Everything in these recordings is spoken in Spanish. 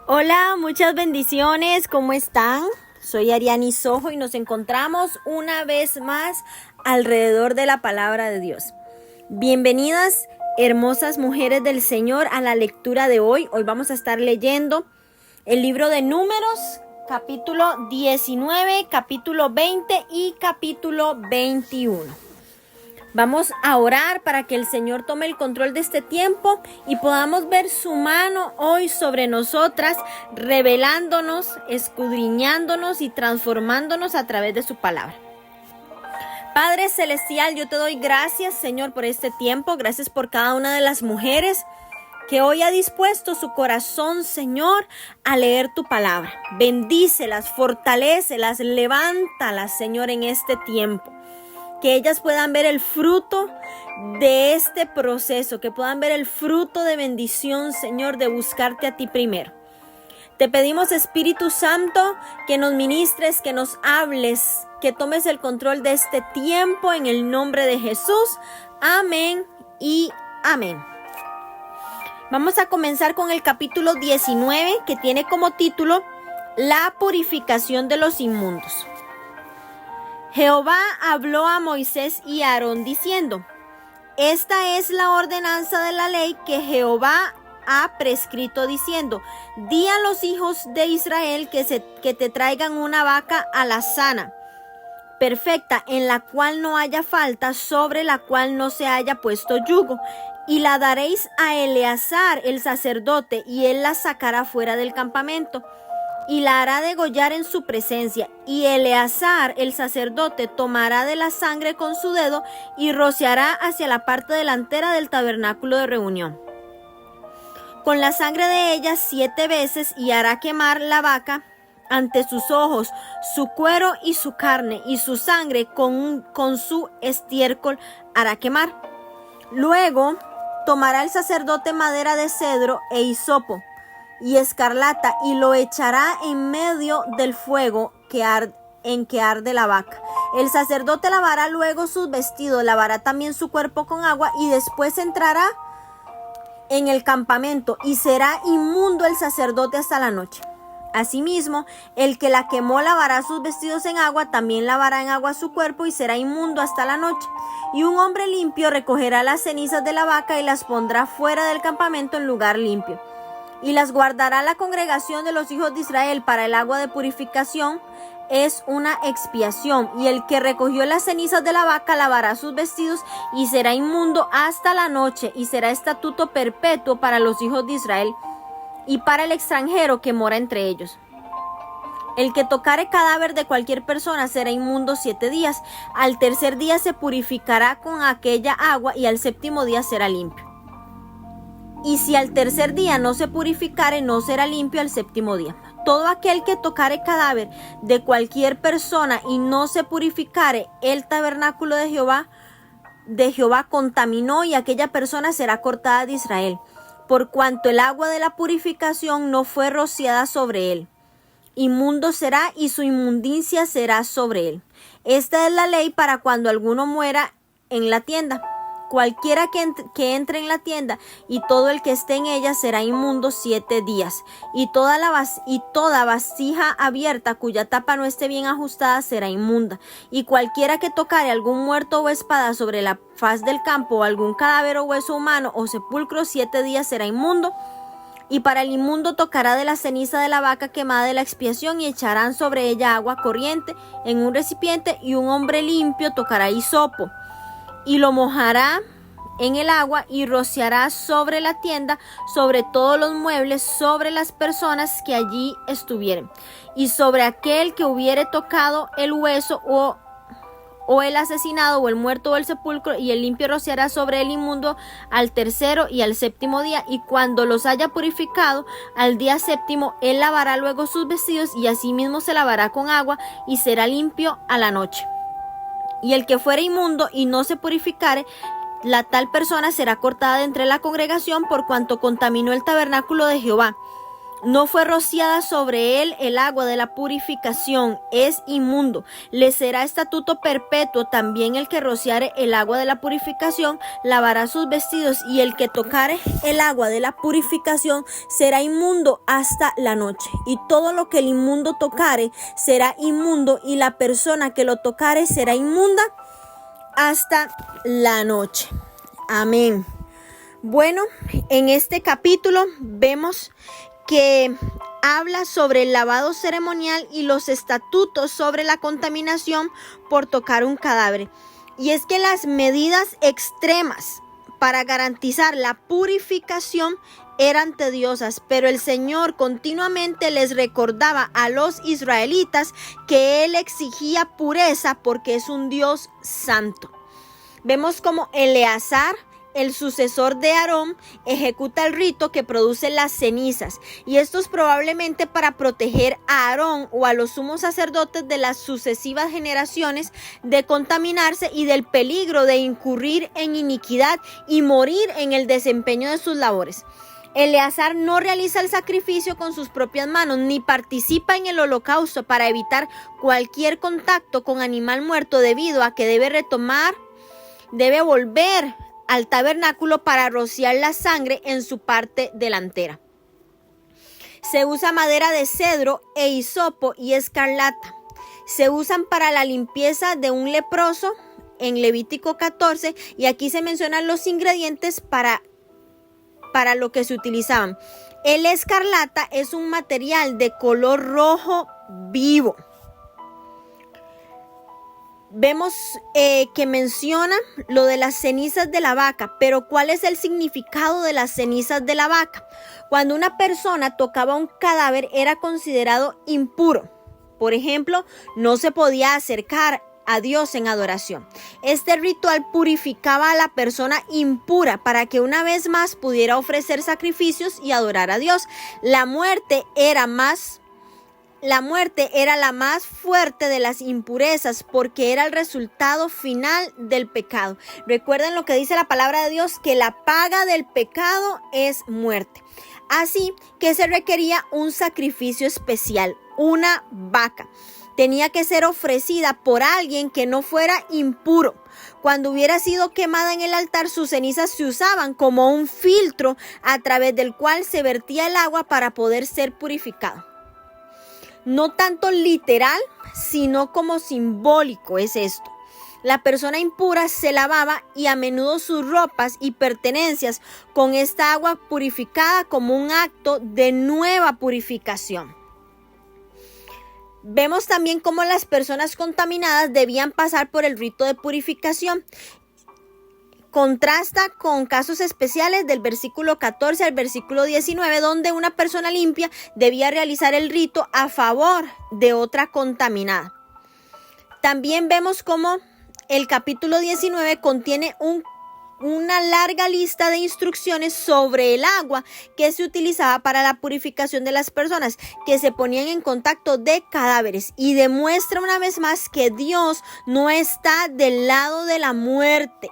Hola, muchas bendiciones, ¿cómo están? Soy Ariani Sojo y nos encontramos una vez más alrededor de la palabra de Dios. Bienvenidas, hermosas mujeres del Señor, a la lectura de hoy. Hoy vamos a estar leyendo el libro de Números, capítulo 19, capítulo 20 y capítulo 21. Vamos a orar para que el Señor tome el control de este tiempo y podamos ver su mano hoy sobre nosotras, revelándonos, escudriñándonos y transformándonos a través de su palabra. Padre Celestial, yo te doy gracias, Señor, por este tiempo. Gracias por cada una de las mujeres que hoy ha dispuesto su corazón, Señor, a leer tu palabra. Bendícelas, fortalécelas, levántalas, Señor, en este tiempo. Que ellas puedan ver el fruto de este proceso, que puedan ver el fruto de bendición, Señor, de buscarte a ti primero. Te pedimos, Espíritu Santo, que nos ministres, que nos hables, que tomes el control de este tiempo en el nombre de Jesús. Amén y amén. Vamos a comenzar con el capítulo 19, que tiene como título La purificación de los inmundos. Jehová habló a Moisés y a Aarón diciendo: Esta es la ordenanza de la ley que Jehová ha prescrito diciendo: Di a los hijos de Israel que te traigan una vaca alazana, perfecta, en la cual no haya falta, sobre la cual no se haya puesto yugo. Y la daréis a Eleazar el sacerdote, y él la sacará fuera del campamento. Y la hará degollar en su presencia, y Eleazar el sacerdote tomará de la sangre con su dedo y rociará hacia la parte delantera del tabernáculo de reunión, con la sangre de ella 7 veces, y hará quemar la vaca ante sus ojos, su cuero y su carne, y su sangre con su estiércol hará quemar. Luego tomará el sacerdote madera de cedro e hisopo y escarlata, y lo echará en medio del fuego en que arde la vaca. El sacerdote lavará luego sus vestidos, lavará también su cuerpo con agua, y después entrará en el campamento, y será inmundo el sacerdote hasta la noche. Asimismo, el que la quemó lavará sus vestidos en agua, también lavará en agua su cuerpo, y será inmundo hasta la noche. Y un hombre limpio recogerá las cenizas de la vaca y las pondrá fuera del campamento en lugar limpio, y las guardará la congregación de los hijos de Israel para el agua de purificación. Es una expiación. Y el que recogió las cenizas de la vaca lavará sus vestidos y será inmundo hasta la noche, y será estatuto perpetuo para los hijos de Israel y para el extranjero que mora entre ellos. El que tocare cadáver de cualquier persona será inmundo 7 días. Al tercer día se purificará con aquella agua, y al séptimo día será limpio. Y si al tercer día no se purificare, no será limpio al séptimo día. Todo aquel que tocare cadáver de cualquier persona y no se purificare, el tabernáculo de Jehová contaminó, y aquella persona será cortada de Israel, por cuanto el agua de la purificación no fue rociada sobre él. Inmundo será, y su inmundicia será sobre él. Esta es la ley para cuando alguno muera en la tienda. Cualquiera que entre en la tienda y todo el que esté en ella será inmundo 7 días. Y toda vasija abierta cuya tapa no esté bien ajustada será inmunda. Y cualquiera que tocare algún muerto o espada sobre la faz del campo, o algún cadáver o hueso humano o sepulcro, 7 días será inmundo. Y para el inmundo tocará de la ceniza de la vaca quemada de la expiación, y echarán sobre ella agua corriente en un recipiente, y un hombre limpio tocará hisopo y lo mojará en el agua, y rociará sobre la tienda, sobre todos los muebles, sobre las personas que allí estuvieren, y sobre aquel que hubiere tocado el hueso o el asesinado o el muerto o el sepulcro, y el limpio rociará sobre el inmundo al tercero y al séptimo día, y cuando los haya purificado al día séptimo, él lavará luego sus vestidos, y asimismo se lavará con agua, y será limpio a la noche. Y el que fuere inmundo y no se purificare, la tal persona será cortada de entre la congregación, por cuanto contaminó el tabernáculo de Jehová. No fue rociada sobre él el agua de la purificación, es inmundo. Le será estatuto perpetuo también el que rociare el agua de la purificación, lavará sus vestidos, y el que tocare el agua de la purificación será inmundo hasta la noche. Y todo lo que el inmundo tocare será inmundo, y la persona que lo tocare será inmunda hasta la noche. Amén. Bueno, en este capítulo vemos que habla sobre el lavado ceremonial y los estatutos sobre la contaminación por tocar un cadáver. Y es que las medidas extremas para garantizar la purificación eran tediosas, pero el Señor continuamente les recordaba a los israelitas que Él exigía pureza porque es un Dios santo. Vemos como Eleazar, el sucesor de Aarón, ejecuta el rito que produce las cenizas, y esto es probablemente para proteger a Aarón o a los sumos sacerdotes de las sucesivas generaciones de contaminarse y del peligro de incurrir en iniquidad y morir en el desempeño de sus labores. Eleazar no realiza el sacrificio con sus propias manos ni participa en el holocausto para evitar cualquier contacto con animal muerto, debido a que debe volver al tabernáculo para rociar la sangre en su parte delantera. Se usa madera de cedro e hisopo y escarlata. Se usan para la limpieza de un leproso en Levítico 14, y aquí se mencionan los ingredientes para lo que se utilizaban. El escarlata es un material de color rojo vivo. Vemos que menciona lo de las cenizas de la vaca, pero ¿cuál es el significado de las cenizas de la vaca? Cuando una persona tocaba un cadáver era considerado impuro. Por ejemplo, no se podía acercar a Dios en adoración. Este ritual purificaba a la persona impura para que una vez más pudiera ofrecer sacrificios y adorar a Dios. La muerte era la más fuerte de las impurezas porque era el resultado final del pecado. Recuerden lo que dice la palabra de Dios, que la paga del pecado es muerte. Así que se requería un sacrificio especial, una vaca. Tenía que ser ofrecida por alguien que no fuera impuro. Cuando hubiera sido quemada en el altar, sus cenizas se usaban como un filtro a través del cual se vertía el agua para poder ser purificado. No tanto literal, sino como simbólico es esto. La persona impura se lavaba y a menudo sus ropas y pertenencias con esta agua purificada como un acto de nueva purificación. Vemos también cómo las personas contaminadas debían pasar por el rito de purificación. Contrasta con casos especiales del versículo 14 al versículo 19, donde una persona limpia debía realizar el rito a favor de otra contaminada. También vemos cómo el capítulo 19 contiene una larga lista de instrucciones sobre el agua que se utilizaba para la purificación de las personas que se ponían en contacto de cadáveres, y demuestra una vez más que Dios no está del lado de la muerte.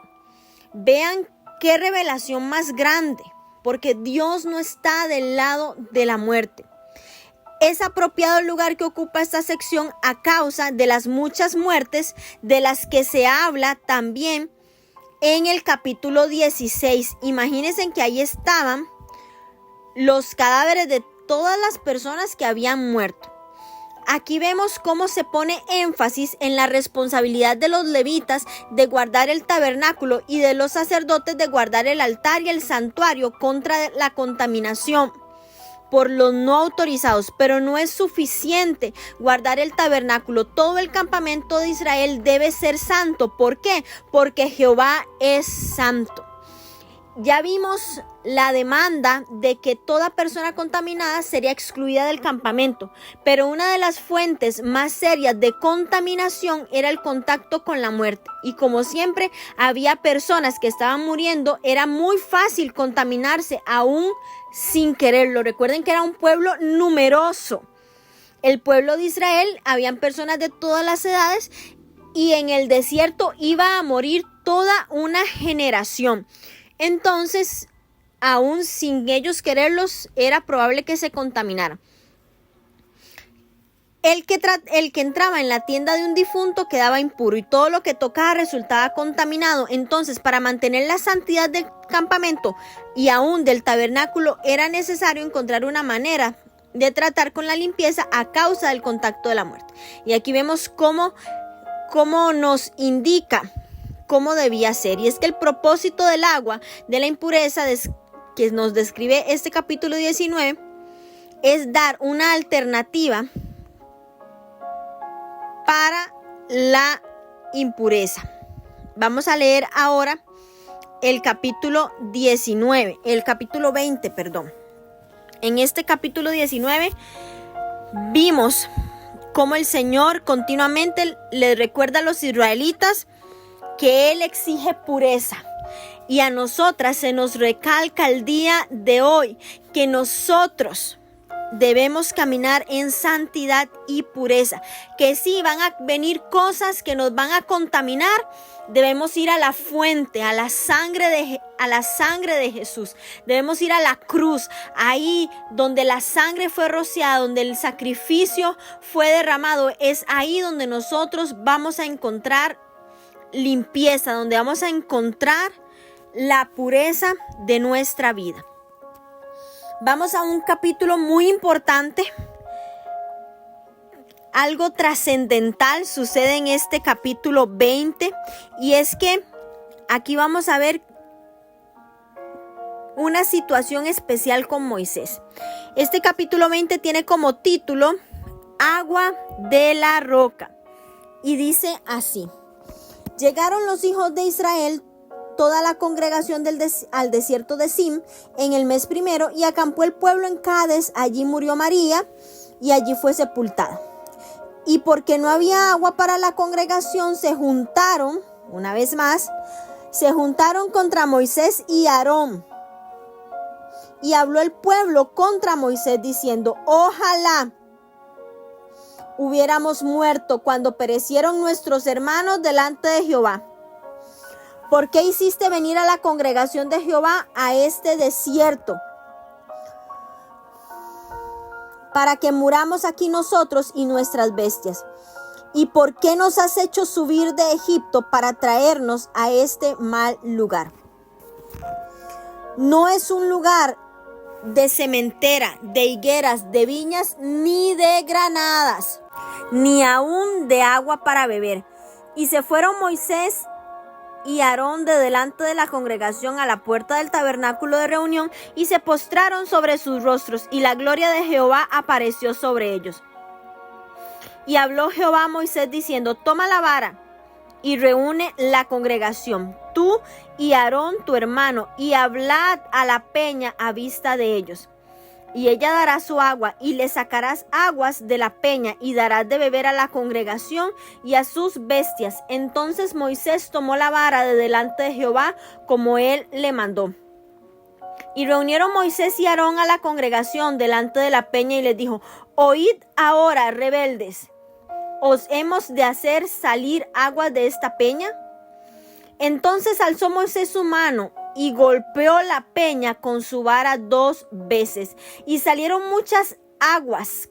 Vean qué revelación más grande, porque Dios no está del lado de la muerte. Es apropiado el lugar que ocupa esta sección a causa de las muchas muertes de las que se habla también en el capítulo 16. Imagínense que ahí estaban los cadáveres de todas las personas que habían muerto. Aquí vemos cómo se pone énfasis en la responsabilidad de los levitas de guardar el tabernáculo y de los sacerdotes de guardar el altar y el santuario contra la contaminación por los no autorizados. Pero no es suficiente guardar el tabernáculo. Todo el campamento de Israel debe ser santo. ¿Por qué? Porque Jehová es santo. Ya vimos la demanda de que toda persona contaminada sería excluida del campamento, pero una de las fuentes más serias de contaminación era el contacto con la muerte. Y como siempre había personas que estaban muriendo, era muy fácil contaminarse aún sin quererlo. Recuerden que era un pueblo numeroso. El pueblo de Israel, habían personas de todas las edades, y en el desierto iba a morir toda una generación. Entonces, aún sin ellos quererlos, era probable que se contaminaran. El que entraba en la tienda de un difunto quedaba impuro y todo lo que tocaba resultaba contaminado. Entonces, para mantener la santidad del campamento y aún del tabernáculo, era necesario encontrar una manera de tratar con la limpieza a causa del contacto de la muerte. Y aquí vemos cómo nos indica cómo debía ser. Y es que el propósito del agua de la impureza que nos describe este capítulo 19 es dar una alternativa para la impureza. Vamos a leer ahora el capítulo 20, perdón. En este capítulo 19 vimos cómo el Señor continuamente le recuerda a los israelitas que Él exige pureza. Y a nosotras se nos recalca el día de hoy que nosotros debemos caminar en santidad y pureza, que si van a venir cosas que nos van a contaminar, debemos ir a la fuente, a la sangre de Jesús. Debemos ir a la cruz, ahí donde la sangre fue rociada, donde el sacrificio fue derramado. Es ahí donde nosotros vamos a encontrar limpieza, donde vamos a encontrar la pureza de nuestra vida. Vamos a un capítulo muy importante. Algo trascendental sucede en este capítulo 20 y es que aquí vamos a ver una situación especial con Moisés. Este capítulo 20 tiene como título Agua de la roca y dice así: Llegaron los hijos de Israel, toda la congregación al desierto de Zin en el mes primero, y acampó el pueblo en Cades. Allí murió María y allí fue sepultada. Y porque no había agua para la congregación, se juntaron contra Moisés y Aarón. Y habló el pueblo contra Moisés diciendo: Ojalá hubiéramos muerto cuando perecieron nuestros hermanos delante de Jehová. ¿Por qué hiciste venir a la congregación de Jehová a este desierto? Para que muramos aquí nosotros y nuestras bestias. ¿Y por qué nos has hecho subir de Egipto para traernos a este mal lugar? No es un lugar de sementera, de higueras, de viñas, ni de granadas, ni aún de agua para beber. Y se fueron Moisés y Aarón de delante de la congregación a la puerta del tabernáculo de reunión y se postraron sobre sus rostros, y la gloria de Jehová apareció sobre ellos. Y habló Jehová a Moisés diciendo: Toma la vara y reúne la congregación, tú y Aarón tu hermano, y hablad a la peña a vista de ellos. Y ella dará su agua, y le sacarás aguas de la peña, y darás de beber a la congregación y a sus bestias. Entonces Moisés tomó la vara de delante de Jehová, como él le mandó. Y reunieron Moisés y Aarón a la congregación delante de la peña, y les dijo: Oíd ahora, rebeldes, ¿os hemos de hacer salir aguas de esta peña? Entonces alzó Moisés su mano y golpeó la peña con su vara 2 veces, y salieron muchas aguas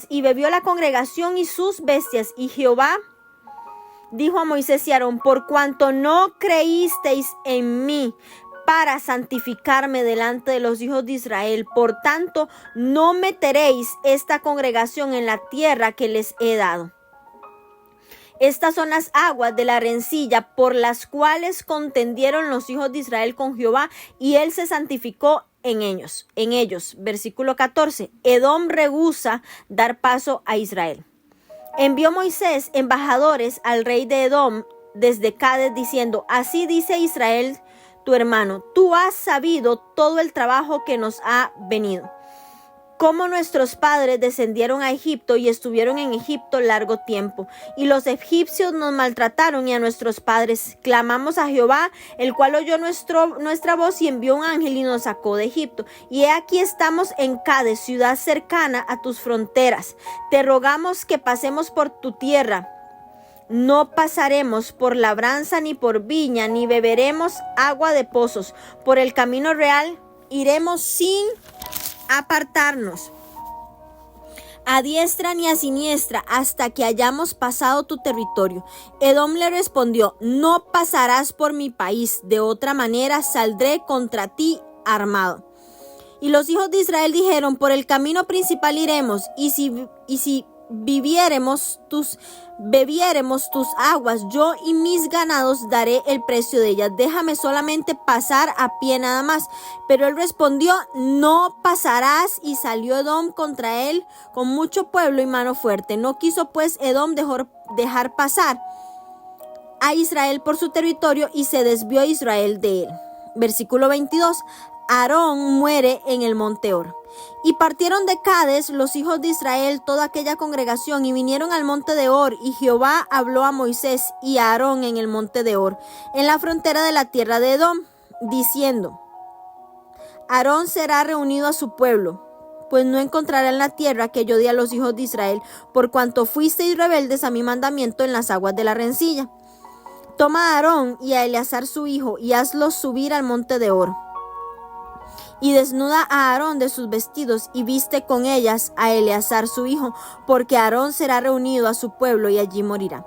y bebió la congregación y sus bestias. Y Jehová dijo a Moisés y Aarón: Por cuanto no creísteis en mí para santificarme delante de los hijos de Israel, por tanto no meteréis esta congregación en la tierra que les he dado. Estas son las aguas de la rencilla por las cuales contendieron los hijos de Israel con Jehová, y él se santificó en ellos. Versículo 14. Edom rehúsa dar paso a Israel. Envió Moisés embajadores al rey de Edom desde Cades diciendo: Así dice Israel tu hermano, tú has sabido todo el trabajo que nos ha venido, cómo nuestros padres descendieron a Egipto y estuvieron en Egipto largo tiempo, y los egipcios nos maltrataron y a nuestros padres. Clamamos a Jehová, el cual oyó nuestra voz y envió un ángel y nos sacó de Egipto. Y he aquí estamos en Cades, ciudad cercana a tus fronteras. Te rogamos que pasemos por tu tierra. No pasaremos por labranza ni por viña, ni beberemos agua de pozos. Por el camino real iremos sin apartarnos a diestra ni a siniestra, hasta que hayamos pasado tu territorio. Edom le respondió: no pasarás por mi país, de otra manera saldré contra ti armado. Y los hijos de Israel dijeron: por el camino principal iremos, y si bebiéremos tus aguas, yo y mis ganados daré el precio de ellas. Déjame solamente pasar a pie nada más. Pero él respondió: no pasarás. Y salió Edom contra él con mucho pueblo y mano fuerte. No quiso pues Edom dejar pasar a Israel por su territorio, y se desvió Israel de él. Versículo 22. Aarón muere en el monte Hor. Y partieron de Cades los hijos de Israel, toda aquella congregación, y vinieron al monte de Hor. Y Jehová habló a Moisés y a Aarón en el monte de Hor, en la frontera de la tierra de Edom, diciendo: Aarón será reunido a su pueblo, pues no encontrará en la tierra que yo di a los hijos de Israel, por cuanto fuisteis rebeldes a mi mandamiento en las aguas de la rencilla. Toma a Aarón y a Eleazar su hijo, y hazlos subir al monte de Hor. Y desnuda a Aarón de sus vestidos, y viste con ellas a Eleazar su hijo, porque Aarón será reunido a su pueblo, y allí morirá.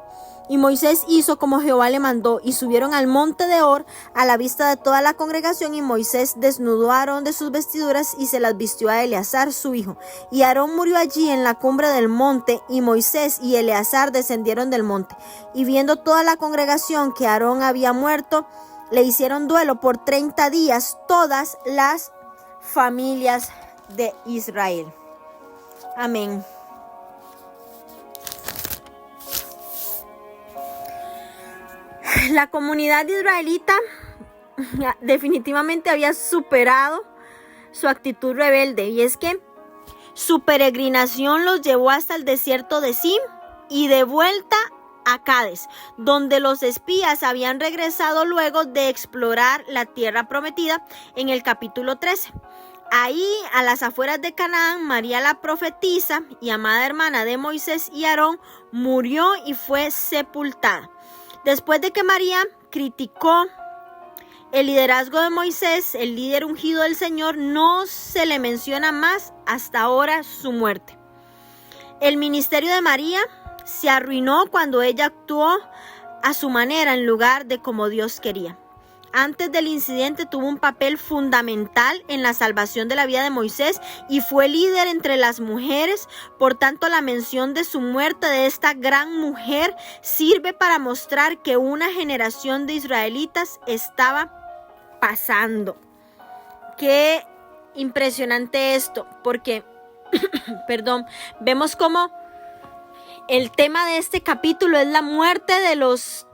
Y Moisés hizo como Jehová le mandó, y subieron al monte de Hor a la vista de toda la congregación. Y Moisés desnudó a Aarón de sus vestiduras, y se las vistió a Eleazar su hijo. Y Aarón murió allí en la cumbre del monte, y Moisés y Eleazar descendieron del monte. Y viendo toda la congregación que Aarón había muerto, le hicieron duelo por 30 días todas las familias de Israel. Amén. La comunidad israelita definitivamente había superado su actitud rebelde, y es que su peregrinación los llevó hasta el desierto de Zin y de vuelta a Cades, donde los espías habían regresado luego de explorar la tierra prometida en el capítulo 13. Ahí, a las afueras de Canaán, María la profetisa y amada hermana de Moisés y Aarón murió y fue sepultada. Después de que María criticó el liderazgo de Moisés, el líder ungido del Señor, no se le menciona más hasta ahora su muerte. El ministerio de María se arruinó cuando ella actuó a su manera en lugar de como Dios quería. Antes del incidente tuvo un papel fundamental en la salvación de la vida de Moisés y fue líder entre las mujeres. Por tanto, la mención de su muerte, de esta gran mujer, sirve para mostrar que una generación de israelitas estaba pasando. Qué impresionante esto, porque vemos cómo el tema de este capítulo es la muerte de los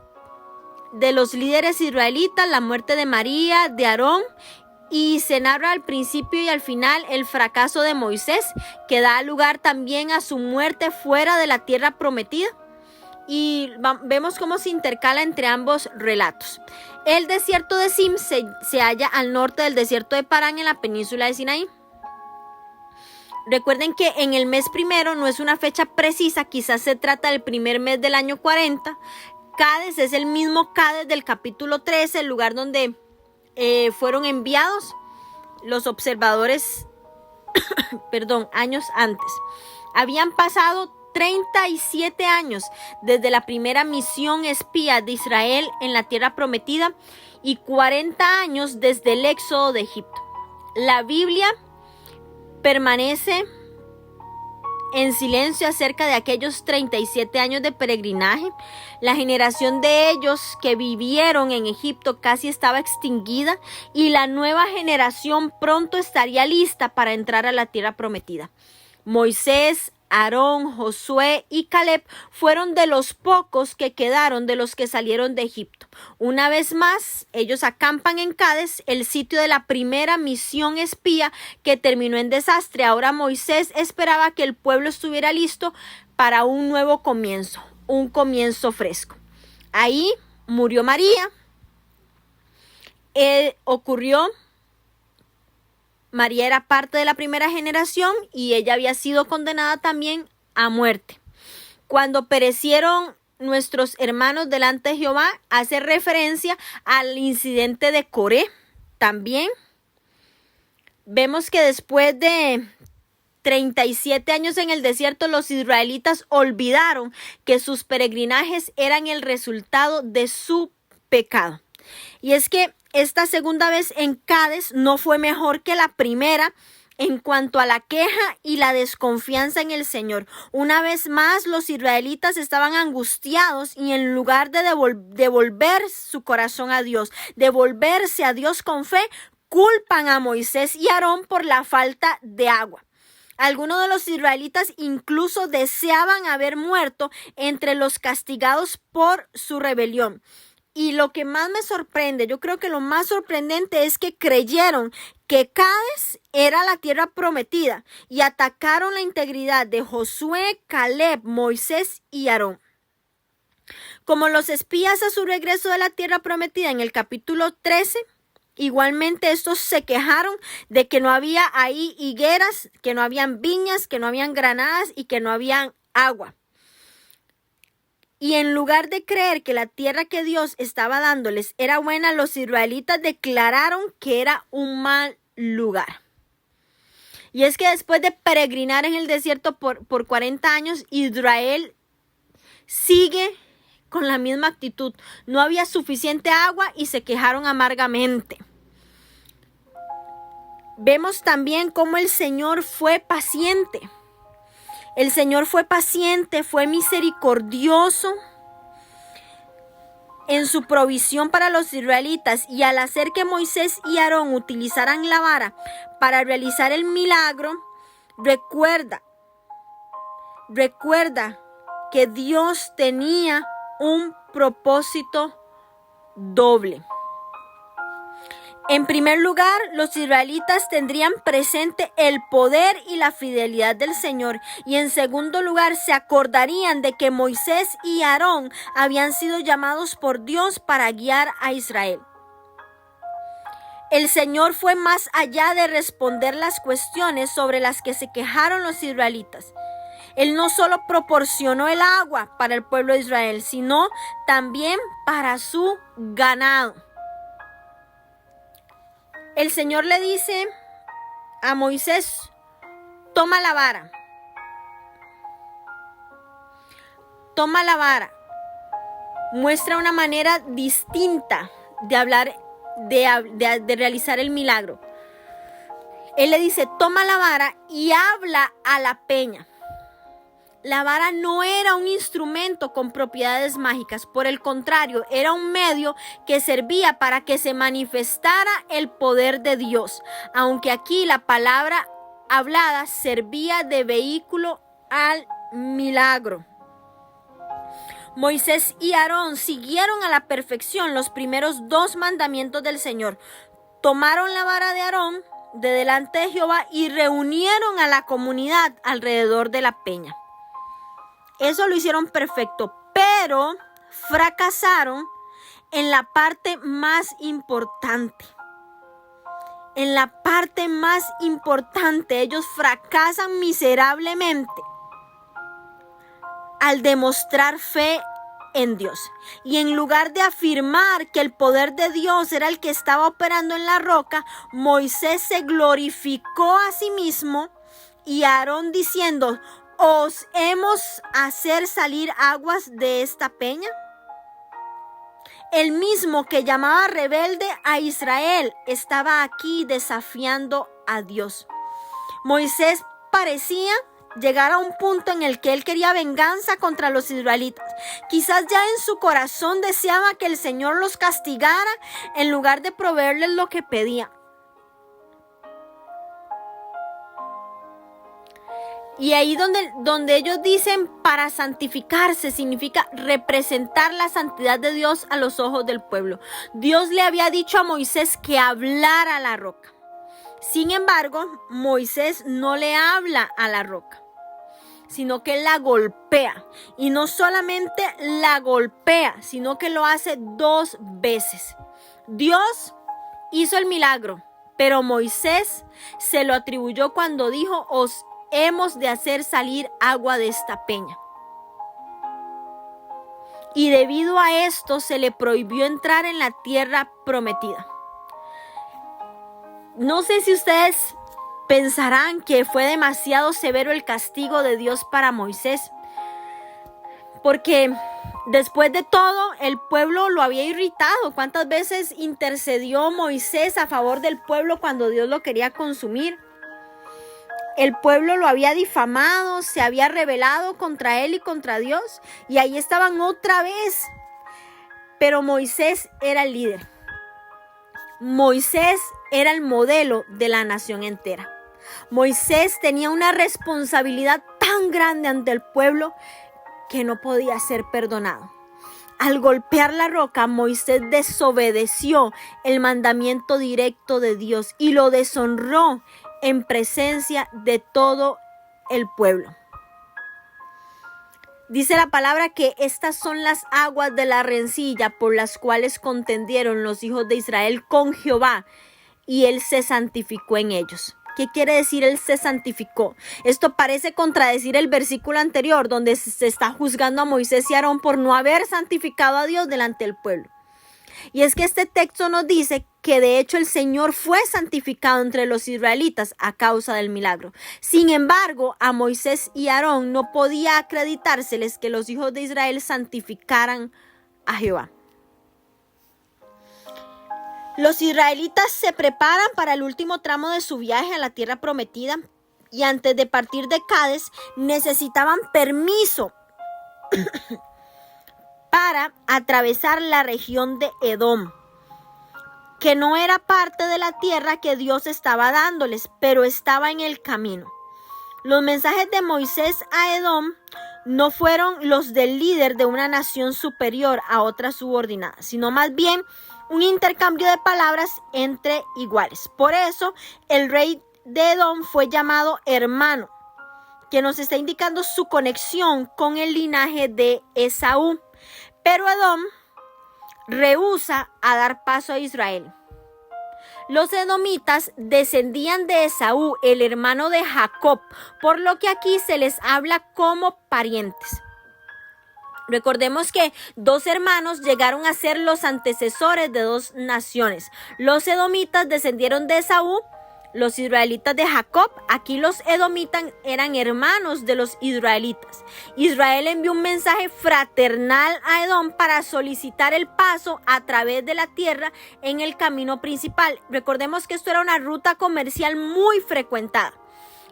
líderes israelitas, la muerte de María, de Aarón, y se narra al principio y al final el fracaso de Moisés, que da lugar también a su muerte fuera de la tierra prometida. Y vemos cómo se intercala entre ambos relatos. El desierto de Zin se halla al norte del desierto de Parán, en la península de Sinaí. Recuerden que en el mes primero no es una fecha precisa, quizás se trata del primer mes del año 40. Cades es el mismo Cades del capítulo 13, el lugar donde fueron enviados los observadores años antes. Habían pasado 37 años desde la primera misión espía de Israel en la tierra prometida y 40 años desde el éxodo de Egipto. La Biblia permanece en silencio acerca de aquellos 37 años de peregrinaje. La generación de ellos que vivieron en Egipto casi estaba extinguida y la nueva generación pronto estaría lista para entrar a la tierra prometida. Moisés, Aarón, Josué y Caleb fueron de los pocos que quedaron de los que salieron de Egipto. Una vez más, ellos acampan en Cades, el sitio de la primera misión espía que terminó en desastre. Ahora Moisés esperaba que el pueblo estuviera listo para un nuevo comienzo, un comienzo fresco. Ahí murió María. María era parte de la primera generación y ella había sido condenada también a muerte. Cuando perecieron nuestros hermanos delante de Jehová hace referencia al incidente de Coré. También vemos que después de 37 años en el desierto, los israelitas olvidaron que sus peregrinajes eran el resultado de su pecado. Y es que esta segunda vez en Cades no fue mejor que la primera en cuanto a la queja y la desconfianza en el Señor. Una vez más, los israelitas estaban angustiados y en lugar de devolver su corazón a Dios, devolverse a Dios con fe, culpan a Moisés y Aarón por la falta de agua. Algunos de los israelitas incluso deseaban haber muerto entre los castigados por su rebelión. Y lo que más me sorprende, yo creo que lo más sorprendente es que creyeron que Cades era la tierra prometida y atacaron la integridad de Josué, Caleb, Moisés y Aarón. Como los espías a su regreso de la tierra prometida en el capítulo 13, igualmente estos se quejaron de que no había ahí higueras, que no habían viñas, que no habían granadas y que no habían agua. Y en lugar de creer que la tierra que Dios estaba dándoles era buena, los israelitas declararon que era un mal lugar. Y es que después de peregrinar en el desierto por 40 años, Israel sigue con la misma actitud. No había suficiente agua y se quejaron amargamente. Vemos también cómo el Señor fue paciente. El Señor fue paciente, fue misericordioso en su provisión para los israelitas, y al hacer que Moisés y Aarón utilizaran la vara para realizar el milagro, recuerda que Dios tenía un propósito doble. En primer lugar, los israelitas tendrían presente el poder y la fidelidad del Señor. Y en segundo lugar, se acordarían de que Moisés y Aarón habían sido llamados por Dios para guiar a Israel. El Señor fue más allá de responder las cuestiones sobre las que se quejaron los israelitas. Él no solo proporcionó el agua para el pueblo de Israel, sino también para su ganado. El Señor le dice a Moisés: toma la vara. Toma la vara. Muestra una manera distinta de hablar, de realizar el milagro. Él le dice: toma la vara y habla a la peña. La vara no era un instrumento con propiedades mágicas, por el contrario, era un medio que servía para que se manifestara el poder de Dios, aunque aquí la palabra hablada servía de vehículo al milagro. Moisés y Aarón siguieron a la perfección los primeros 2 mandamientos del Señor. Tomaron la vara de Aarón de delante de Jehová y reunieron a la comunidad alrededor de la peña. Eso lo hicieron perfecto, pero fracasaron en la parte más importante. En la parte más importante, ellos fracasan miserablemente al demostrar fe en Dios. Y en lugar de afirmar que el poder de Dios era el que estaba operando en la roca, Moisés se glorificó a sí mismo y Aarón diciendo: ¿os hemos hacer salir aguas de esta peña? El mismo que llamaba rebelde a Israel estaba aquí desafiando a Dios. Moisés parecía llegar a un punto en el que él quería venganza contra los israelitas. Quizás ya en su corazón deseaba que el Señor los castigara en lugar de proveerles lo que pedían. Y ahí donde ellos dicen para santificarse, significa representar la santidad de Dios a los ojos del pueblo. Dios le había dicho a Moisés que hablara a la roca. Sin embargo, Moisés no le habla a la roca, sino que la golpea. Y no solamente la golpea, sino que lo hace 2 veces. Dios hizo el milagro, pero Moisés se lo atribuyó cuando dijo: os hemos de hacer salir agua de esta peña. y debido a esto se le prohibió entrar en la tierra prometida. No sé si ustedes pensarán que fue demasiado severo el castigo de Dios para Moisés, porque después de todo el pueblo lo había irritado. ¿Cuántas veces intercedió Moisés a favor del pueblo cuando Dios lo quería consumir? El pueblo lo había difamado, se había rebelado contra él y contra Dios, y ahí estaban otra vez. Pero Moisés era el líder. Moisés era el modelo de la nación entera. Moisés tenía una responsabilidad tan grande ante el pueblo que no podía ser perdonado. Al golpear la roca, Moisés desobedeció el mandamiento directo de Dios y lo deshonró en presencia de todo el pueblo. Dice la palabra que estas son las aguas de la rencilla por las cuales contendieron los hijos de Israel con Jehová, y él se santificó en ellos. ¿Qué quiere decir él se santificó? Esto parece contradecir el versículo anterior, donde se está juzgando a Moisés y Aarón por no haber santificado a Dios delante del pueblo. Y es que este texto nos dice que de hecho el Señor fue santificado entre los israelitas a causa del milagro. Sin embargo, a Moisés y Aarón no podía acreditárseles que los hijos de Israel santificaran a Jehová. Los israelitas se preparan para el último tramo de su viaje a la tierra prometida, y antes de partir de Cades necesitaban permiso para atravesar la región de Edom, que no era parte de la tierra que Dios estaba dándoles, pero estaba en el camino. Los mensajes de Moisés a Edom no fueron los del líder de una nación superior a otra subordinada, sino más bien un intercambio de palabras entre iguales. Por eso el rey de Edom fue llamado hermano, que nos está indicando su conexión con el linaje de Esaú. Pero Edom rehúsa a dar paso a Israel. Los edomitas descendían de Esaú, el hermano de Jacob, por lo que aquí se les habla como parientes. Recordemos que dos hermanos llegaron a ser los antecesores de dos naciones. Los edomitas descendieron de Esaú, los israelitas de Jacob. Aquí los edomitas eran hermanos de los israelitas. Israel envió un mensaje fraternal a Edom para solicitar el paso a través de la tierra en el camino principal. Recordemos que esto era una ruta comercial muy frecuentada.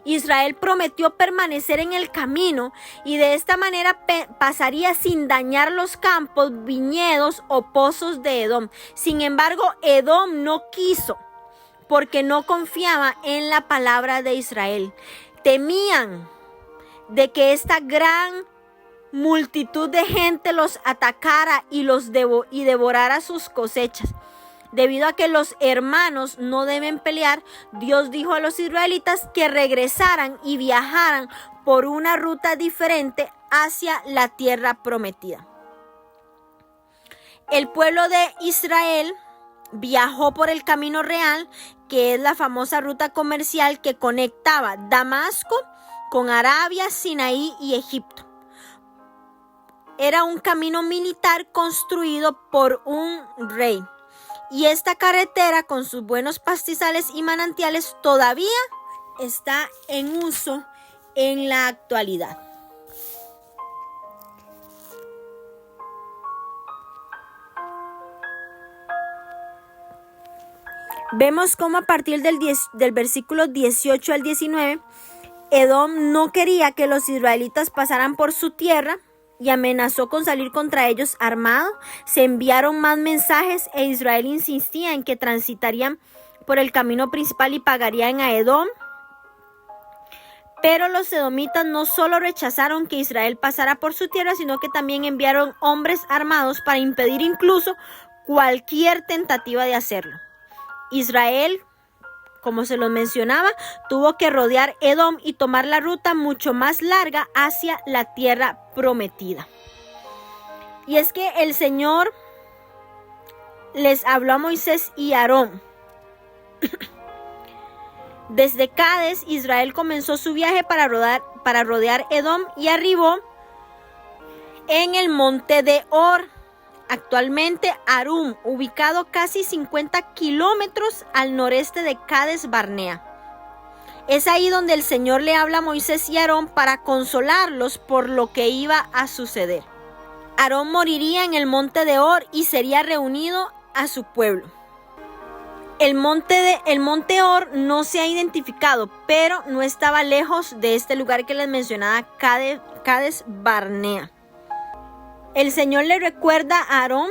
Israel prometió permanecer en el camino y de esta manera pasaría sin dañar los campos, viñedos o pozos de Edom. Sin embargo, Edom no quiso, porque no confiaba en la palabra de Israel. Temían de que esta gran multitud de gente los atacara y devorara sus cosechas. Debido a que los hermanos no deben pelear, Dios dijo a los israelitas que regresaran y viajaran por una ruta diferente hacia la tierra prometida. El pueblo de Israel viajó por el camino real, que es la famosa ruta comercial que conectaba Damasco con Arabia, Sinaí y Egipto. Era un camino militar construido por un rey. Y esta carretera, con sus buenos pastizales y manantiales, todavía está en uso en la actualidad. Vemos cómo a partir del versículo 18 al 19, Edom no quería que los israelitas pasaran por su tierra y amenazó con salir contra ellos armado. Se enviaron más mensajes e Israel insistía en que transitarían por el camino principal y pagarían a Edom. Pero los edomitas no solo rechazaron que Israel pasara por su tierra, sino que también enviaron hombres armados para impedir incluso cualquier tentativa de hacerlo. Israel, como se lo mencionaba, tuvo que rodear Edom y tomar la ruta mucho más larga hacia la tierra prometida. Y es que el Señor les habló a Moisés y Aarón. Desde Cades, Israel comenzó su viaje para rodear Edom y arribó en el monte de Hor, actualmente Arum, ubicado casi 50 kilómetros al noreste de Cades Barnea. Es ahí donde el Señor le habla a Moisés y Aarón para consolarlos por lo que iba a suceder. Aarón moriría en el monte de Hor y sería reunido a su pueblo. El monte Hor no se ha identificado, pero no estaba lejos de este lugar que les mencionaba, Cades Barnea. El Señor le recuerda a Aarón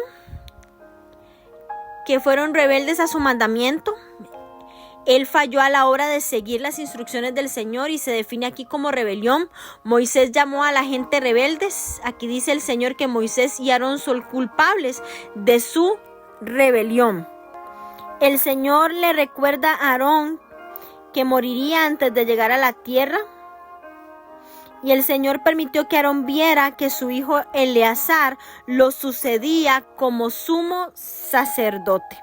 que fueron rebeldes a su mandamiento. Él falló a la hora de seguir las instrucciones del Señor y se define aquí como rebelión. Moisés llamó a la gente rebeldes. Aquí dice el Señor que Moisés y Aarón son culpables de su rebelión. El Señor le recuerda a Aarón que moriría antes de llegar a la tierra. Y el Señor permitió que Aarón viera que su hijo Eleazar lo sucedía como sumo sacerdote.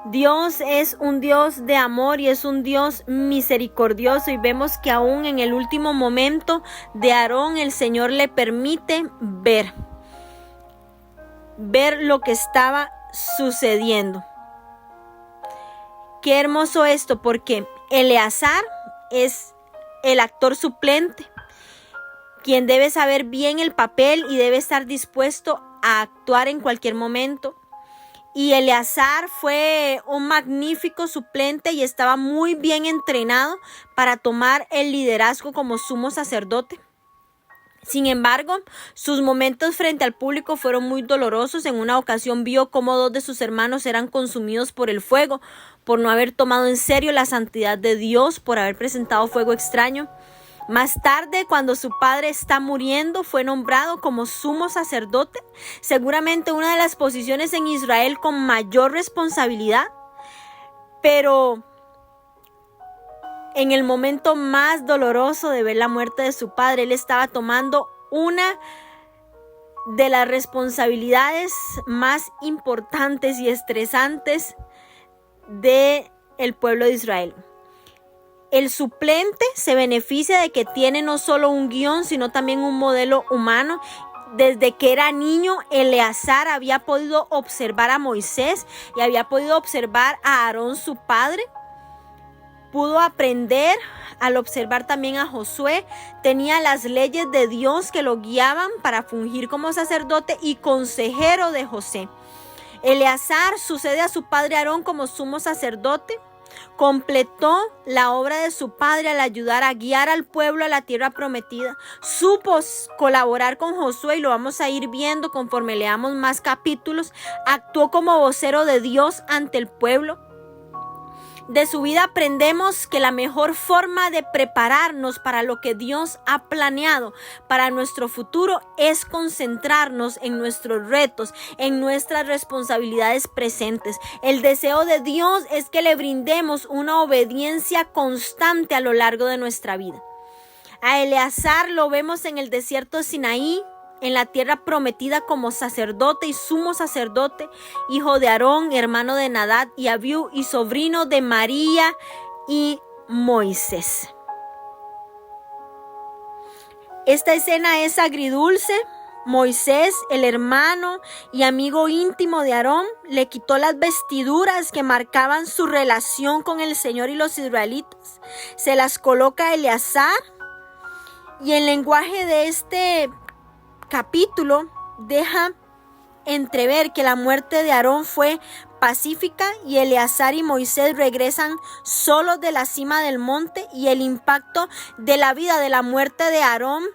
Dios es un Dios de amor y es un Dios misericordioso, y vemos que aún en el último momento de Aarón el Señor le permite ver lo que estaba sucediendo. Qué hermoso esto, porque Eleazar es el actor suplente, quien debe saber bien el papel y debe estar dispuesto a actuar en cualquier momento. Y Eleazar fue un magnífico suplente y estaba muy bien entrenado para tomar el liderazgo como sumo sacerdote. Sin embargo, sus momentos frente al público fueron muy dolorosos. En una ocasión vio cómo 2 de sus hermanos eran consumidos por el fuego, por no haber tomado en serio la santidad de Dios, por haber presentado fuego extraño. Más tarde, cuando su padre está muriendo, fue nombrado como sumo sacerdote, seguramente una de las posiciones en Israel con mayor responsabilidad. Pero en el momento más doloroso de ver la muerte de su padre, él estaba tomando una de las responsabilidades más importantes y estresantes del pueblo de Israel. El suplente se beneficia de que tiene no solo un guión, sino también un modelo humano. Desde que era niño, Eleazar había podido observar a Moisés y había podido observar a Aarón, su padre. Pudo aprender al observar también a Josué. Tenía las leyes de Dios que lo guiaban para fungir como sacerdote y consejero de José. Eleazar sucede a su padre Aarón como sumo sacerdote. Completó la obra de su padre al ayudar a guiar al pueblo a la tierra prometida. Supo colaborar con Josué, y lo vamos a ir viendo conforme leamos más capítulos. Actuó como vocero de Dios ante el pueblo. De su vida aprendemos que la mejor forma de prepararnos para lo que Dios ha planeado para nuestro futuro es concentrarnos en nuestros retos, en nuestras responsabilidades presentes. El deseo de Dios es que le brindemos una obediencia constante a lo largo de nuestra vida. A Eleazar lo vemos en el desierto de Sinaí, en la tierra prometida, como sacerdote y sumo sacerdote, hijo de Aarón, hermano de Nadab y Abiú, y sobrino de María y Moisés. Esta escena es agridulce. Moisés, el hermano y amigo íntimo de Aarón, le quitó las vestiduras que marcaban su relación con el Señor y los israelitas. Se las coloca a Eleazar, y el lenguaje de este capítulo deja entrever que la muerte de Aarón fue pacífica, y Eleazar y Moisés regresan solos de la cima del monte, y el impacto de la vida de la muerte de Aarón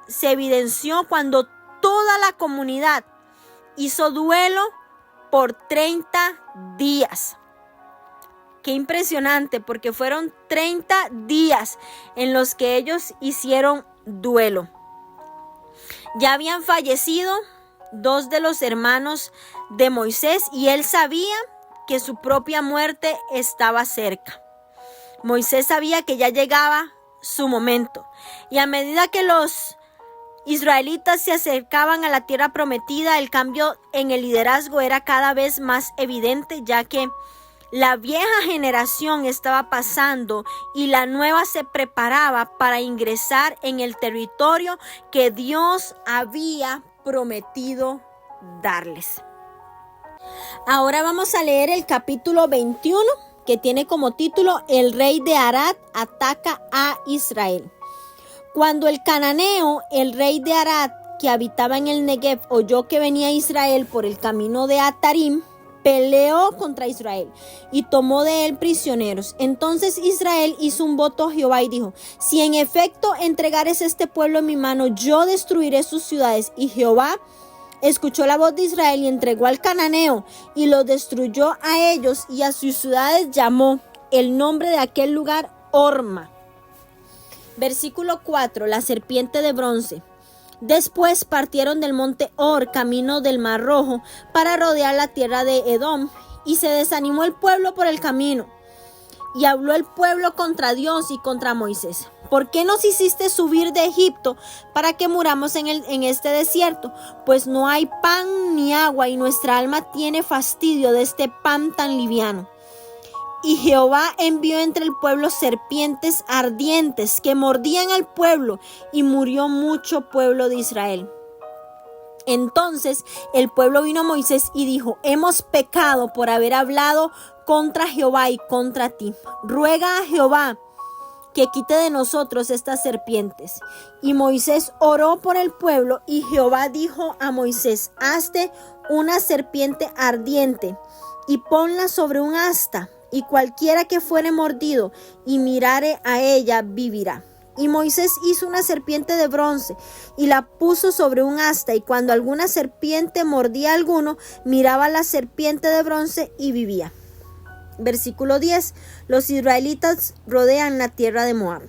se evidenció cuando toda la comunidad hizo duelo por 30 días. Qué impresionante, porque fueron 30 días en los que ellos hicieron duelo. Ya habían fallecido 2 de los hermanos de Moisés, y él sabía que su propia muerte estaba cerca. Moisés sabía que ya llegaba su momento, y a medida que los israelitas se acercaban a la tierra prometida, el cambio en el liderazgo era cada vez más evidente, ya que La vieja generación estaba pasando y la nueva se preparaba para ingresar en el territorio que Dios había prometido darles. Ahora vamos a leer el capítulo 21, que tiene como título El rey de Arad ataca a Israel. Cuando el cananeo, el rey de Arad, que habitaba en el Negev, oyó que venía Israel por el camino de Atarim, peleó contra Israel y tomó de él prisioneros. Entonces Israel hizo un voto a Jehová y dijo: si en efecto entregares este pueblo en mi mano, yo destruiré sus ciudades. Y Jehová escuchó la voz de Israel y entregó al cananeo y lo destruyó a ellos, y a sus ciudades llamó el nombre de aquel lugar Horma. Versículo 4. La serpiente de bronce. Después partieron del monte Hor, camino del Mar Rojo, para rodear la tierra de Edom, y se desanimó el pueblo por el camino. Y habló el pueblo contra Dios y contra Moisés: ¿por qué nos hiciste subir de Egipto para que muramos en este desierto? Pues no hay pan ni agua, y nuestra alma tiene fastidio de este pan tan liviano. Y Jehová envió entre el pueblo serpientes ardientes que mordían al pueblo, y murió mucho pueblo de Israel. Entonces el pueblo vino a Moisés y dijo: hemos pecado por haber hablado contra Jehová y contra ti. Ruega a Jehová que quite de nosotros estas serpientes. Y Moisés oró por el pueblo, y Jehová dijo a Moisés: hazte una serpiente ardiente y ponla sobre un asta, y cualquiera que fuere mordido y mirare a ella vivirá. Y Moisés hizo una serpiente de bronce y la puso sobre un asta, y cuando alguna serpiente mordía a alguno, miraba a la serpiente de bronce y vivía. Versículo 10. Los israelitas rodean la tierra de Moab.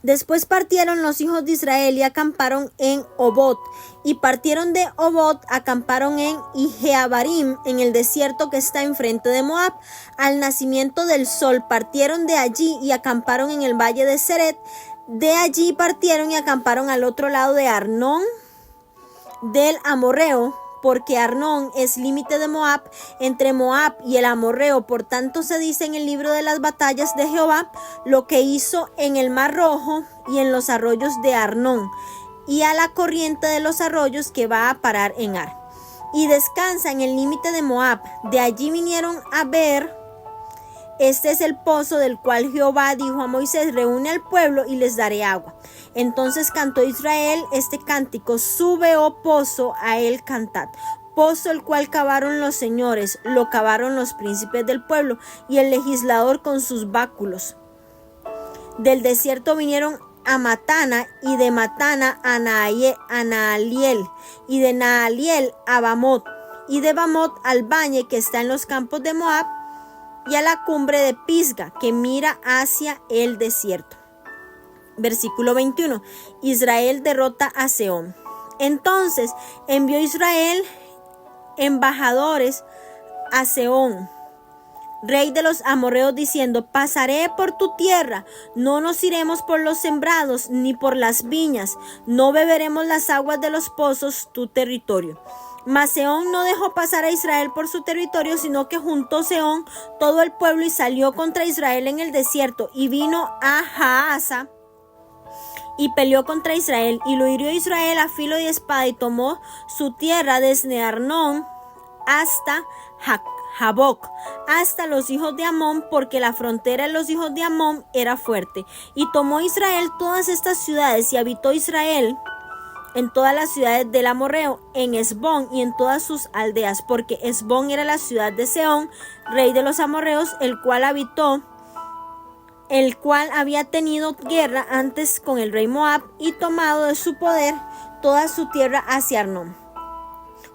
Después partieron los hijos de Israel y acamparon en Obot, y partieron de Obot, acamparon en Ijeabarim, en el desierto que está enfrente de Moab. Al nacimiento del sol partieron de allí y acamparon en el valle de Seret. De allí partieron y acamparon al otro lado de Arnón del Amorreo, porque Arnón es límite de Moab, entre Moab y el Amorreo. Por tanto se dice en el libro de las batallas de Jehová lo que hizo en el Mar Rojo y en los arroyos de Arnón, y a la corriente de los arroyos que va a parar en Ar. Y descansa en el límite de Moab. De allí vinieron a ver. Este es el pozo del cual Jehová dijo a Moisés: reúne al pueblo y les daré agua. Entonces cantó Israel este cántico: sube, oh pozo, a él cantad. Pozo el cual cavaron los señores, lo cavaron los príncipes del pueblo y el legislador con sus báculos. Del desierto vinieron a Matana, y de Matana a Naaliel, y de Naaliel a Bamot, y de Bamot al valle que está en los campos de Moab, y a la cumbre de Pisga, que mira hacia el desierto. Versículo 21. Israel derrota a Sehón. Entonces envió Israel embajadores a Sehón, rey de los amorreos, diciendo: pasaré por tu tierra, no nos iremos por los sembrados, ni por las viñas, no beberemos las aguas de los pozos, tu territorio. Mas Sehón no dejó pasar a Israel por su territorio, sino que juntó Sehón todo el pueblo y salió contra Israel en el desierto, y vino a Jaasa y peleó contra Israel, y lo hirió Israel a filo de espada, y tomó su tierra desde Arnón hasta Jaboc, hasta los hijos de Amón, porque la frontera de los hijos de Amón era fuerte. Y tomó Israel todas estas ciudades, y habitó Israel en todas las ciudades del amorreo, en Hesbón y en todas sus aldeas, porque Hesbón era la ciudad de Sehón, rey de los amorreos, el cual había tenido guerra antes con el rey Moab, y tomado de su poder toda su tierra hacia Arnón.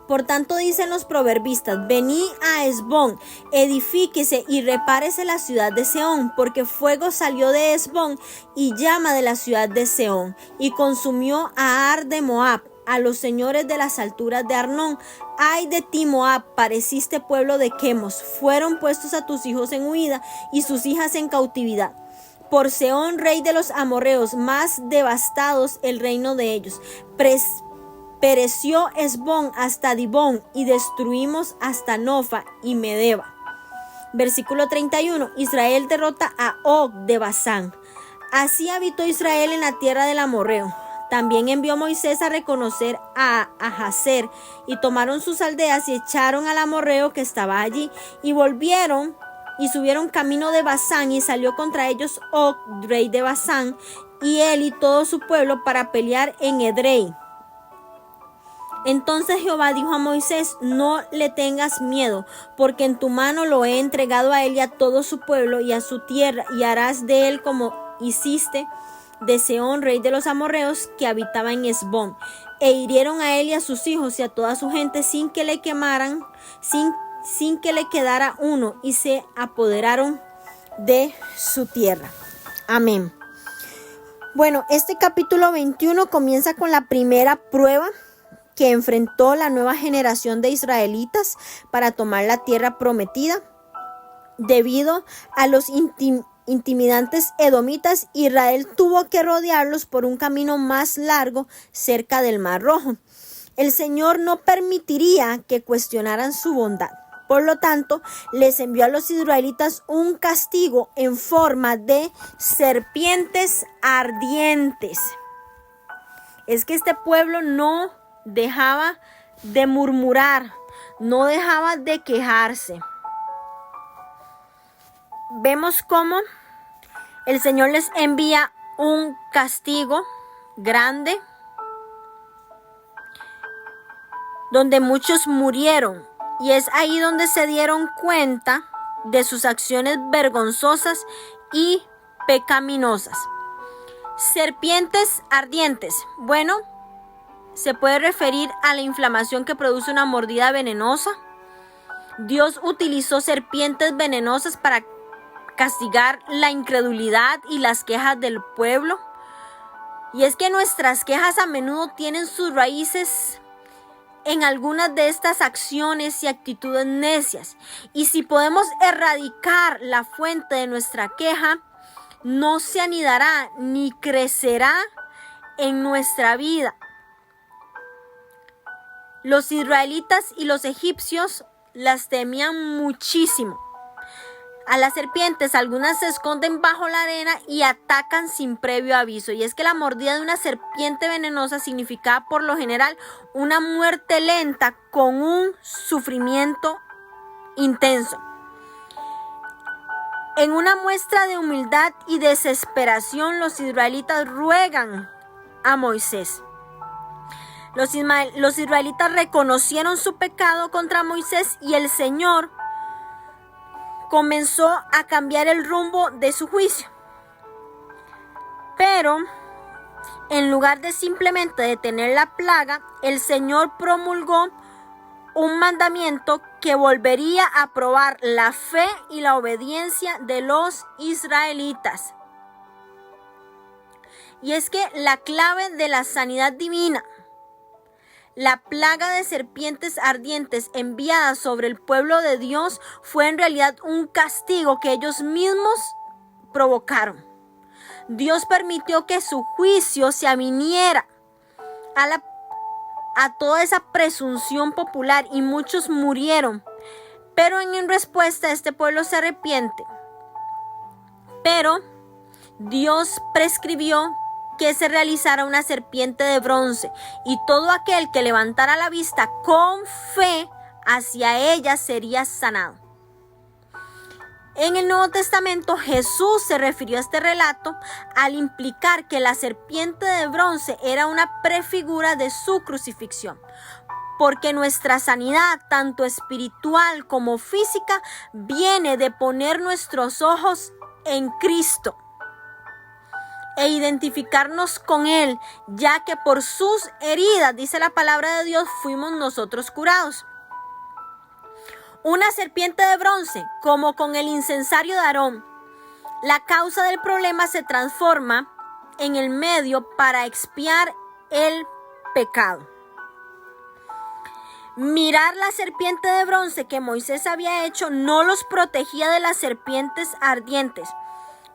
Por tanto dicen los proverbistas: venid a Hesbón, edifíquese y repárese la ciudad de Sehón, porque fuego salió de Hesbón y llama de la ciudad de Sehón, y consumió a Ar de Moab, a los señores de las alturas de Arnón. Ay de ti, Moab, pareciste pueblo de Quemos, fueron puestos a tus hijos en huida y sus hijas en cautividad. Por Sehón, rey de los amorreos, más devastados el reino de ellos. Pereció Hesbón hasta Dibón, y destruimos hasta Nofa y Medeba. Versículo 31. Israel derrota a Og de Basán. Así habitó Israel en la tierra del amorreo. También envió Moisés a reconocer a Jazer, y tomaron sus aldeas y echaron al amorreo que estaba allí, y volvieron y subieron camino de Basán, y salió contra ellos Og, rey de Basán, y él y todo su pueblo para pelear en Edrei. Entonces Jehová dijo a Moisés: no le tengas miedo, porque en tu mano lo he entregado a él y a todo su pueblo y a su tierra, y harás de él como hiciste de Sehón, rey de los amorreos, que habitaba en Hesbón. E hirieron a él y a sus hijos y a toda su gente sin que le quemaran, sin que le quedara uno, y se apoderaron de su tierra. Amén. Bueno, este capítulo 21 comienza con la primera prueba que enfrentó la nueva generación de israelitas para tomar la tierra prometida. Debido a los intimidantes edomitas, Israel tuvo que rodearlos por un camino más largo cerca del Mar Rojo. El Señor no permitiría que cuestionaran su bondad. Por lo tanto, les envió a los israelitas un castigo en forma de serpientes ardientes. Es que este pueblo no dejaba de murmurar, no dejaba de quejarse. Vemos cómo el Señor les envía un castigo grande, donde muchos murieron, y es ahí donde se dieron cuenta de sus acciones vergonzosas y pecaminosas. Serpientes ardientes. Bueno, se puede referir a la inflamación que produce una mordida venenosa. Dios utilizó serpientes venenosas para castigar la incredulidad y las quejas del pueblo. Y es que nuestras quejas a menudo tienen sus raíces en algunas de estas acciones y actitudes necias. Y si podemos erradicar la fuente de nuestra queja, no se anidará ni crecerá en nuestra vida. Los israelitas y los egipcios las temían muchísimo. A las serpientes, algunas se esconden bajo la arena y atacan sin previo aviso. Y es que la mordida de una serpiente venenosa significaba por lo general una muerte lenta con un sufrimiento intenso. En una muestra de humildad y desesperación, los israelitas ruegan a Moisés. Los israelitas reconocieron su pecado contra Moisés, y el Señor comenzó a cambiar el rumbo de su juicio. Pero en lugar de simplemente detener la plaga, el Señor promulgó un mandamiento que volvería a probar la fe y la obediencia de los israelitas. Y es que la clave de la sanidad divina, la plaga de serpientes ardientes enviada sobre el pueblo de Dios, fue en realidad un castigo que ellos mismos provocaron. Dios permitió que su juicio se aviniera a toda esa presunción popular, y muchos murieron. Pero en respuesta, este pueblo se arrepiente. Pero Dios prescribió que se realizara una serpiente de bronce, y todo aquel que levantara la vista con fe hacia ella sería sanado. En el Nuevo Testamento, Jesús se refirió a este relato al implicar que la serpiente de bronce era una prefigura de su crucifixión, porque nuestra sanidad, tanto espiritual como física, viene de poner nuestros ojos en Cristo e identificarnos con Él, ya que por sus heridas, dice la palabra de Dios, fuimos nosotros curados. Una serpiente de bronce, como con el incensario de Aarón, la causa del problema se transforma en el medio para expiar el pecado. Mirar la serpiente de bronce que Moisés había hecho no los protegía de las serpientes ardientes,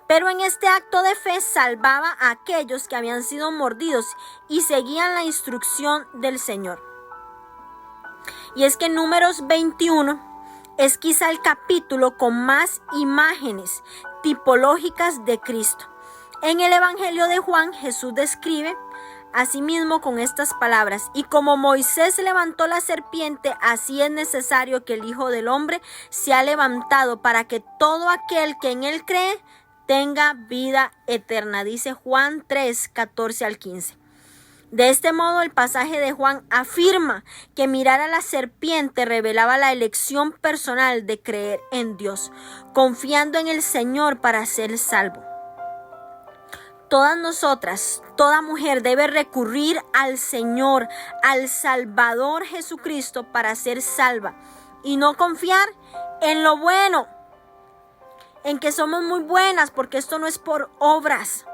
pero en este acto de fe salvaba a aquellos que habían sido mordidos y seguían la instrucción del Señor. Y es que en Números 21, es quizá el capítulo con más imágenes tipológicas de Cristo. En el Evangelio de Juan, Jesús describe asimismo con estas palabras: y como Moisés levantó la serpiente, así es necesario que el Hijo del Hombre sea levantado, para que todo aquel que en él cree tenga vida eterna. Dice Juan 3, 14 al 15. De este modo, el pasaje de Juan afirma que mirar a la serpiente revelaba la elección personal de creer en Dios, confiando en el Señor para ser salvo. Todas nosotras, toda mujer debe recurrir al Señor, al Salvador Jesucristo para ser salva, y no confiar en lo bueno, en que somos muy buenas, porque esto no es por obras.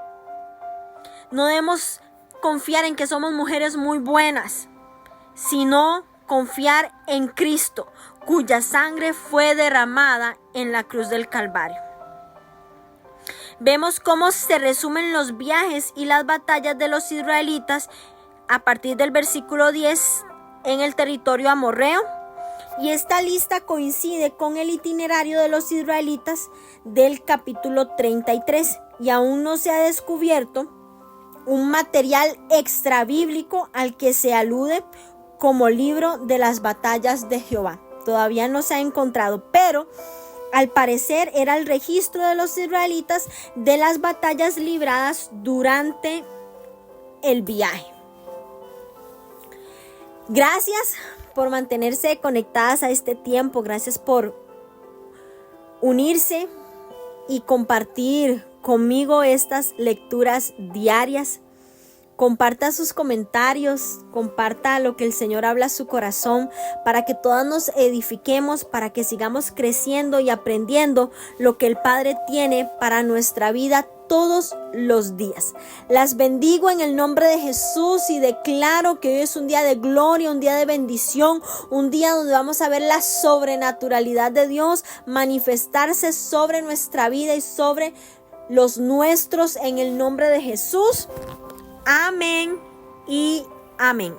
No debemos confiar en que somos mujeres muy buenas, sino confiar en Cristo, cuya sangre fue derramada en la cruz del Calvario. Vemos cómo se resumen los viajes y las batallas de los israelitas a partir del versículo 10 en el territorio amorreo, y esta lista coincide con el itinerario de los israelitas del capítulo 33, y aún no se ha descubierto un material extrabíblico al que se alude como libro de las batallas de Jehová. Todavía no se ha encontrado, pero al parecer era el registro de los israelitas de las batallas libradas durante el viaje. Gracias por mantenerse conectadas a este tiempo. Gracias por unirse y compartir conmigo estas lecturas diarias. Comparta sus comentarios, comparta lo que el Señor habla a su corazón, para que todas nos edifiquemos, para que sigamos creciendo y aprendiendo lo que el Padre tiene para nuestra vida todos los días. Las bendigo en el nombre de Jesús y declaro que hoy es un día de gloria, un día de bendición, un día donde vamos a ver la sobrenaturalidad de Dios manifestarse sobre nuestra vida y sobre los nuestros, en el nombre de Jesús. Amén y amén.